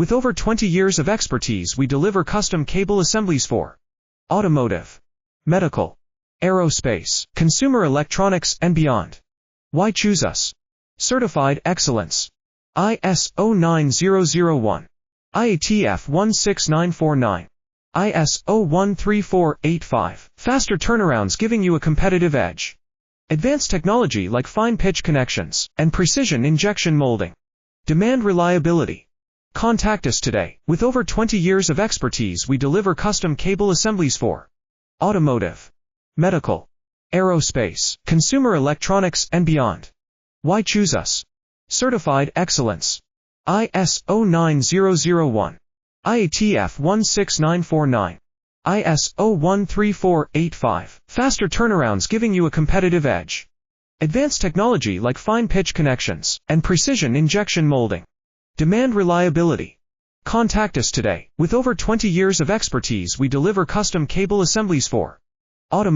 With over 20 years of expertise, we deliver custom cable assemblies for automotive, medical, aerospace, consumer electronics, and beyond. Why choose us? Certified excellence. ISO 9001. IATF 16949. ISO 13485. Faster turnarounds giving you a competitive edge. Advanced technology like fine pitch connections and precision injection molding. Demand reliability. Contact us today. With over 20 years of expertise, we deliver custom cable assemblies for automotive, medical, aerospace, consumer electronics, and beyond. Why choose us? Certified excellence. ISO 9001. IATF 16949. ISO 13485. Faster turnarounds giving you a competitive edge. Advanced technology like fine pitch connections and precision injection molding. Demand reliability. Contact us today. With over 20 years of expertise, we deliver custom cable assemblies for automotive.